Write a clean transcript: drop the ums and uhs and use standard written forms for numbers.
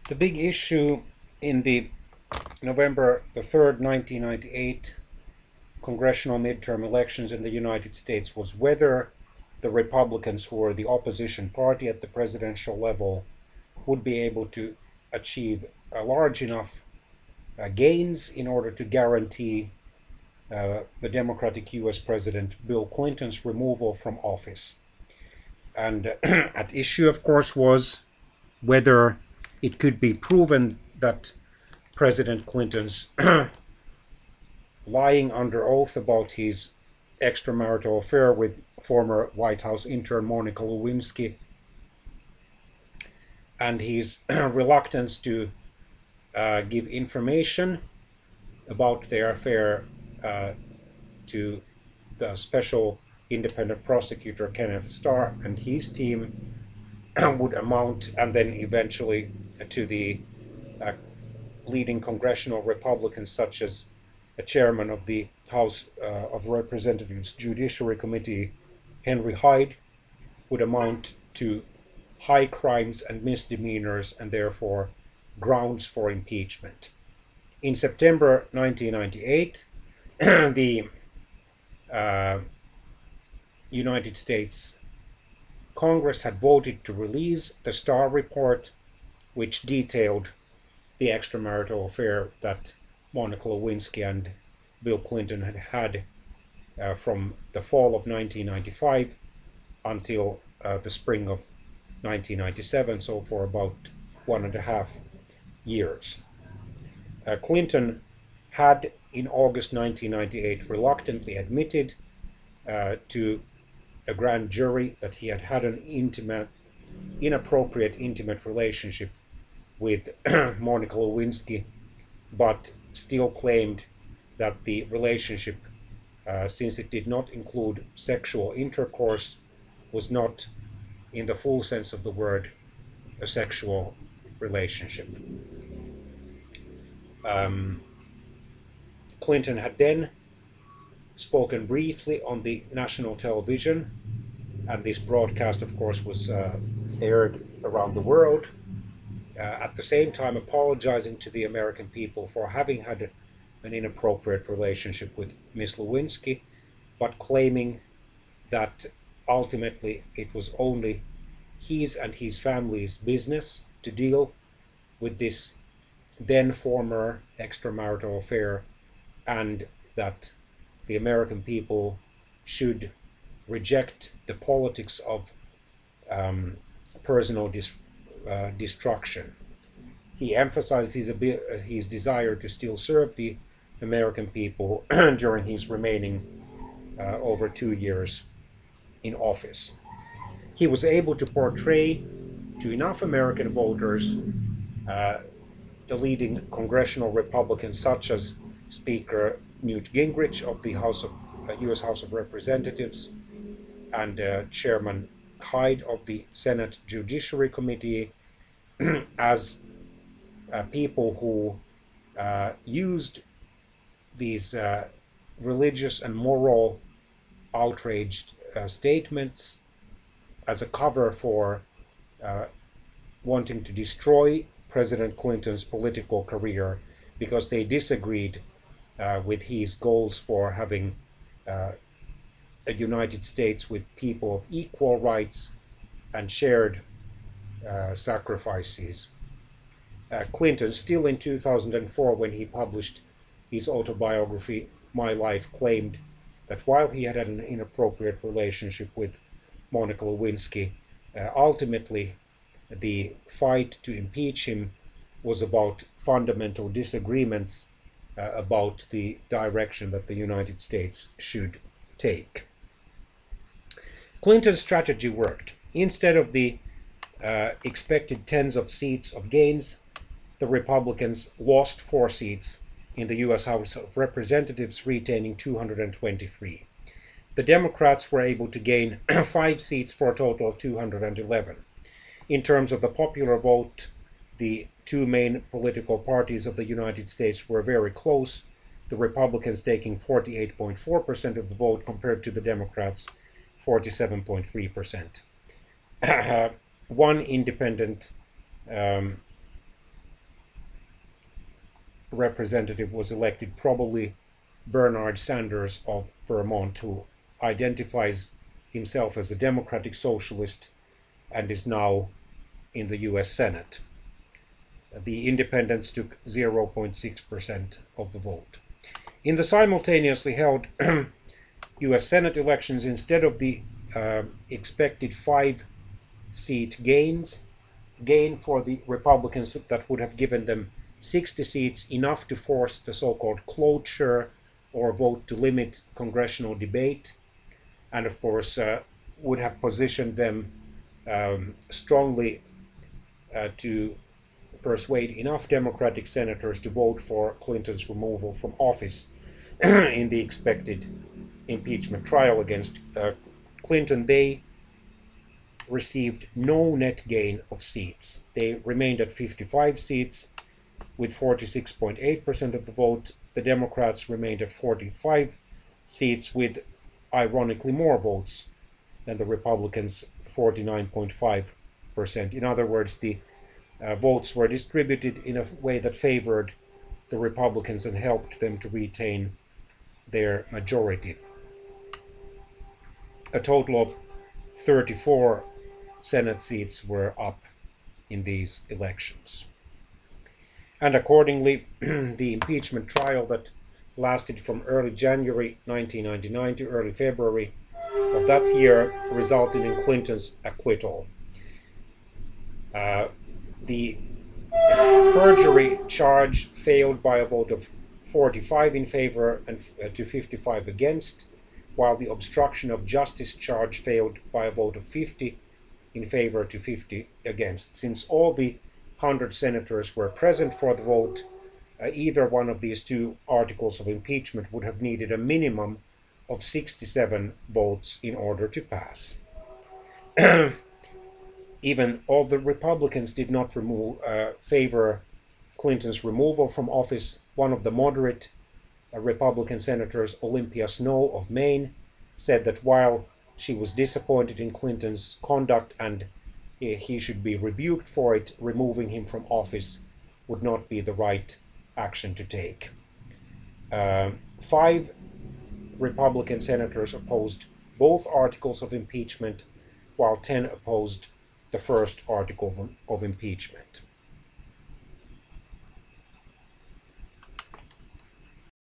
The big issue in the November the 3rd, 1998 congressional midterm elections in the United States was whether the Republicans, who were the opposition party at the presidential level, would be able to achieve a large enough gains in order to guarantee the Democratic US President Bill Clinton's removal from office. And at issue, of course, was whether it could be proven that President Clinton's lying under oath about his extramarital affair with former White House intern Monica Lewinsky and his reluctance to give information about their affair to the special independent prosecutor Kenneth Starr and his team would amount, and then eventually to the leading congressional Republicans, such as a chairman of the House of Representatives Judiciary Committee, Henry Hyde, would amount to high crimes and misdemeanors and therefore grounds for impeachment. In September 1998, the United States Congress had voted to release the Starr report, which detailed the extramarital affair that Monica Lewinsky and Bill Clinton had had from the fall of 1995 until the spring of 1997, so for about 1.5 years. Clinton had, in August 1998, reluctantly admitted to a grand jury that he had had an inappropriate intimate relationship with Monica Lewinsky, but still claimed that the relationship, since it did not include sexual intercourse, was not, in the full sense of the word, a sexual relationship. Clinton had then spoken briefly on the national television, and this broadcast, of course, was aired around the world, at the same time apologizing to the American people for having had an inappropriate relationship with Ms. Lewinsky, but claiming that ultimately it was only his and his family's business to deal with this then former extramarital affair, and that the American people should reject the politics of personal destruction. He emphasized his desire to still serve the American people during his remaining over 2 years in office. He was able to portray to enough American voters the leading congressional Republicans, such as Speaker Newt Gingrich of the U.S. House of Representatives and Chairman Hyde of the Senate Judiciary Committee, as people who used these religious and moral outraged statements as a cover for wanting to destroy President Clinton's political career, because they disagreed with his goals for having a United States with people of equal rights and shared sacrifices. Clinton, still in 2004, when he published his autobiography, My Life, claimed that while he had an inappropriate relationship with Monica Lewinsky, ultimately the fight to impeach him was about fundamental disagreements about the direction that the United States should take. Clinton's strategy worked. Instead of the expected tens of seats of gains, the Republicans lost 4 seats in the U.S. House of Representatives, retaining 223. The Democrats were able to gain 5 seats for a total of 211. In terms of the popular vote, the two main political parties of the United States were very close, the Republicans taking 48.4% of the vote compared to the Democrats' 47.3%. One independent representative was elected, probably Bernard Sanders of Vermont, who identifies himself as a democratic socialist and is now in the US Senate. The independents took 0.6% of the vote. In the simultaneously held US Senate elections, instead of the expected 5-seat gain for the Republicans that would have given them 60 seats, enough to force the so-called cloture or vote to limit congressional debate, and of course would have positioned them strongly to persuade enough Democratic senators to vote for Clinton's removal from office in the expected impeachment trial against Clinton. They received no net gain of seats. They remained at 55 seats with 46.8% of the vote. The Democrats remained at 45 seats with ironically more votes than the Republicans, 49.5%. In other words, the votes were distributed in a way that favored the Republicans and helped them to retain their majority. A total of 34 Senate seats were up in these elections. And accordingly, the impeachment trial that lasted from early January 1999 to early February of that year resulted in Clinton's acquittal. The perjury charge failed by a vote of 45 in favor and to 55 against, while the obstruction of justice charge failed by a vote of 50 in favor to 50 against. Since all the 100 senators were present for the vote, either one of these two articles of impeachment would have needed a minimum of 67 votes in order to pass. Even all the Republicans did not favor Clinton's removal from office. One of the moderate Republican senators, Olympia Snowe of Maine, said that while she was disappointed in Clinton's conduct and he should be rebuked for it, removing him from office would not be the right action to take. 5 Republican senators opposed both articles of impeachment, while 10 opposed the first article of impeachment.